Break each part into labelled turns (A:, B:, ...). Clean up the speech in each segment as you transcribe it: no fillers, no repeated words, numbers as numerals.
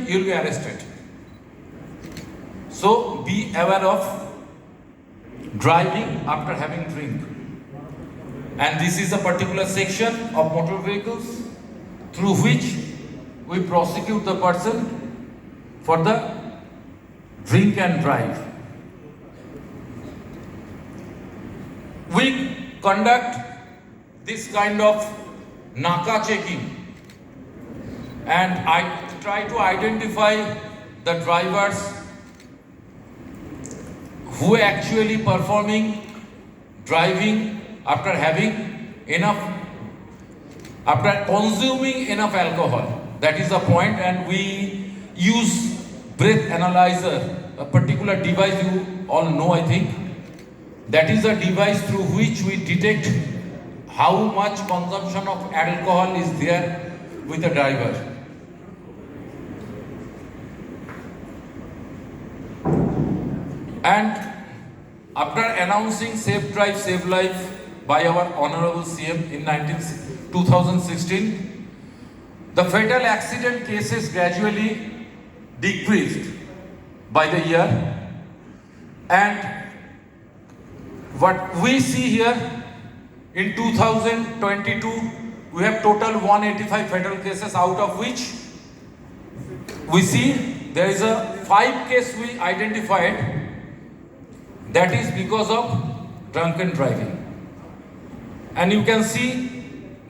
A: you'll be arrested. So be aware of driving after having drink. And this is a particular section of motor vehicles through which we prosecute the person for the drink and drive. We conduct this kind of NACA checking, and I try to identify the drivers who are actually performing driving after consuming enough alcohol. That is the point, and we use breath analyzer, a particular device you all know, I think. That is a device through which we detect how much consumption of alcohol is there with the driver. And after announcing Safe Drive, Save Life by our Honorable CM in 2016, the fatal accident cases gradually decreased by the year. And what we see here, in 2022, we have total 185 fatal cases, out of which we see there is a 5 case we identified, that is because of drunken driving. And you can see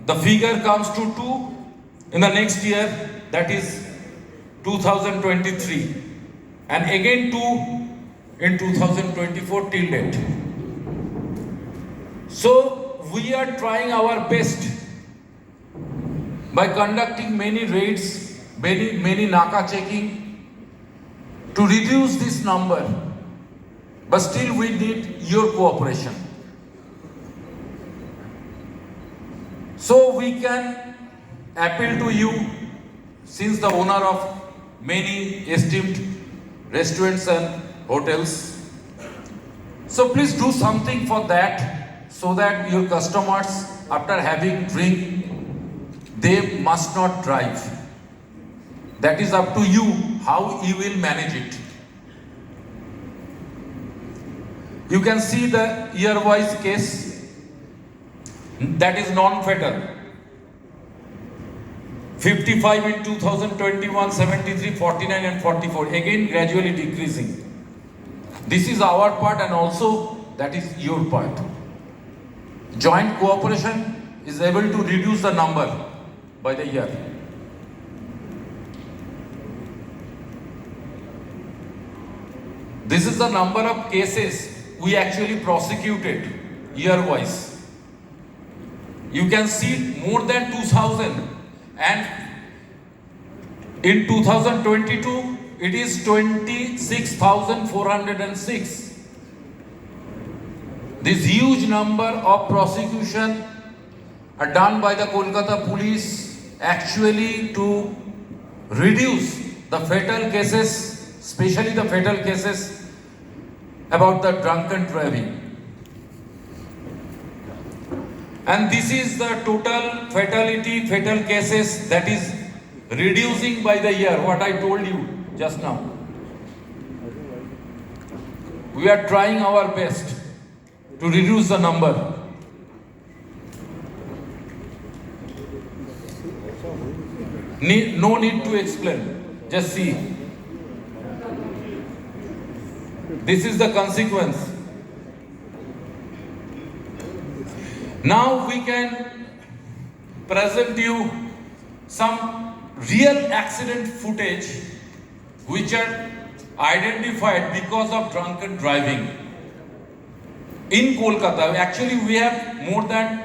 A: the figure comes to 2 in the next year, that is 2023, and again 2 in 2024 till date. So we are trying our best by conducting many raids, many NACA checking to reduce this number, but still we need your cooperation. So we can appeal to you, since the owner of many esteemed restaurants and hotels. So please do something for that, so that your customers, after having drink, they must not drive. That is up to you, how you will manage it. You can see the year-wise case, that is non-fatal. 55 in 2021, 73, 49 and 44, again gradually decreasing. This is our part, and also that is your part. Joint cooperation is able to reduce the number by the year. This is the number of cases we actually prosecuted year-wise. You can see more than 2,000, and in 2022 it is 26,406. This huge number of prosecution are done by the Kolkata police actually to reduce the fatal cases, especially the fatal cases about the drunken driving. And this is the total fatal cases that is reducing by the year, what I told you just now. We are trying our best to reduce the number. No need to explain, just see. This is the consequence. Now we can present you some real accident footage which are identified because of drunken driving in Kolkata. Actually, we have more than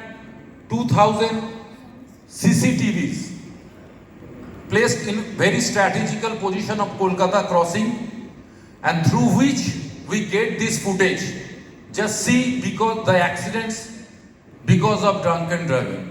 A: 2,000 CCTVs placed in very strategical position of Kolkata crossing, and through which we get this footage. Just see, because the accidents because of drunken driving.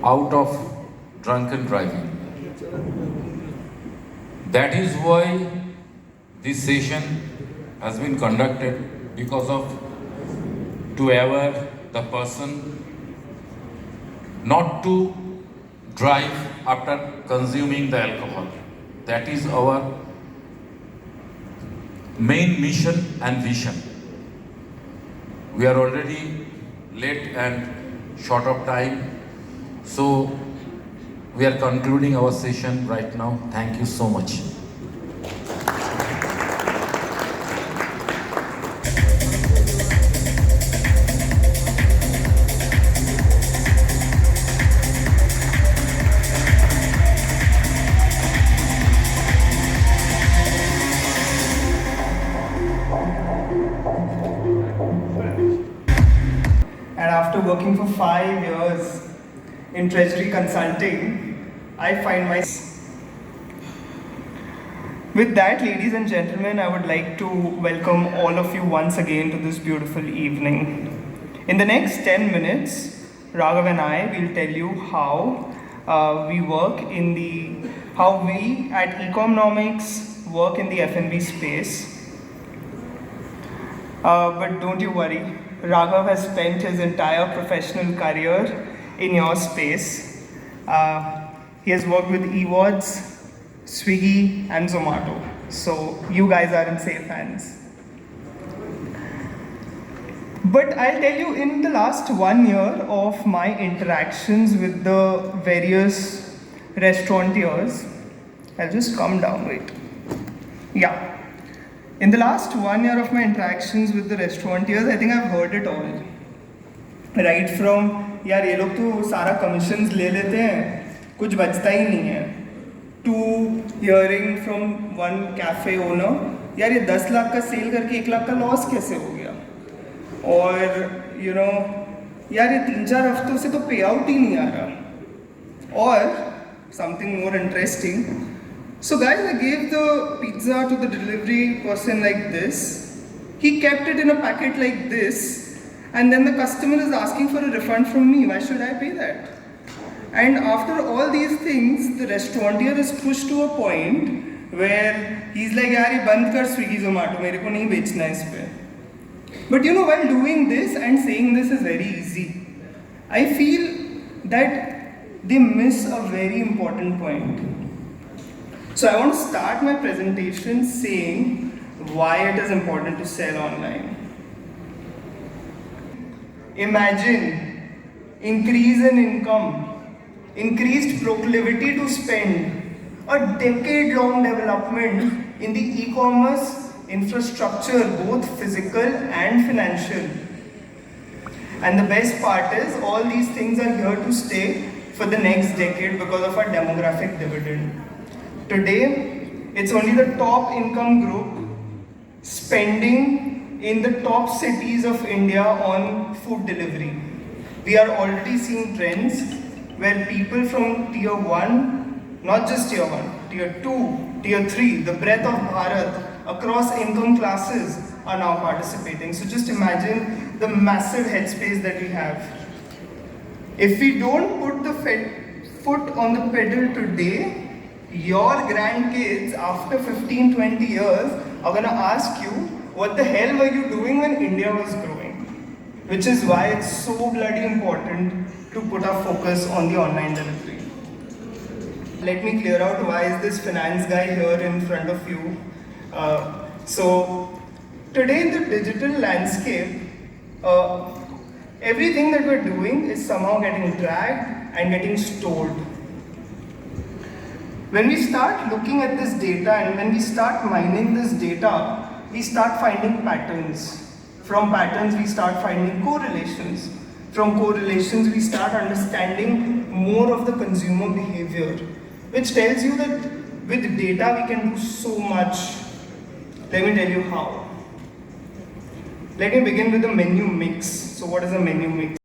A: out of drunken driving. That is why this session has been conducted, because of to aware the person not to drive after consuming the alcohol. That is our main mission and vision. We are already late and short of time, so we are concluding our session right now. Thank you so much.
B: And after working for 5 years in treasury consulting, I find myself. With that, ladies and gentlemen, I would like to welcome all of you once again to this beautiful evening. In the next 10 minutes, Raghav and I will tell you how we at Economics work in the F&B space. But don't you worry, Raghav has spent his entire professional career in your space. He has worked with Ewods, Swiggy and Zomato. So you guys are in safe hands. But I'll tell you, in the last 1 year of my interactions with the various restaurateurs, I'll just calm down, wait. Yeah. In the last 1 year of my interactions with the restaurateurs, I think I've heard it all. Right from, यार ये लोग तो सारा commissions ले लेते हैं, कुछ बचता ही नहीं है, to hearing from one cafe owner, यार ये 10 लाख का सेल करके 1 लाख का लॉस कैसे हो गया, और यार ये 3-4 हफ्तों से तो पे आउट ही नहीं आ रहा, और something more interesting. So guys, I gave the pizza to the delivery person like this. He kept it in a packet like this, and then the customer is asking for a refund from me. Why should I pay that? And after all these things, the restaurateur is pushed to a point where he's like, yaar ye band kar Swiggy Zomato, mere ko nahi bechna is pe. But while doing this and saying this is very easy, I feel that they miss a very important point. So I want to start my presentation saying why it is important to sell online. Imagine increase in income, increased proclivity to spend, a decade-long development in the e-commerce infrastructure, both physical and financial. And the best part is all these things are here to stay for the next decade because of our demographic dividend. Today, it's only the top income group spending in the top cities of India on food delivery. We are already seeing trends where people from tier 1, not just tier 1, tier 2, tier 3, the breadth of Bharat across income classes are now participating. So just imagine the massive headspace that we have. If we don't put the foot on the pedal today, your grandkids after 15-20 years are going to ask you, what the hell were you doing when India was growing? Which is why it's so bloody important to put our focus on the online delivery. Let me clear out why is this finance guy here in front of you. So today in the digital landscape, everything that we're doing is somehow getting dragged and getting stored. When we start looking at this data and when we start mining this data, we start finding patterns. From patterns, we start finding correlations. From correlations, we start understanding more of the consumer behavior, which tells you that with data, we can do so much. Let me tell you how. Let me begin with the menu mix. So what is a menu mix?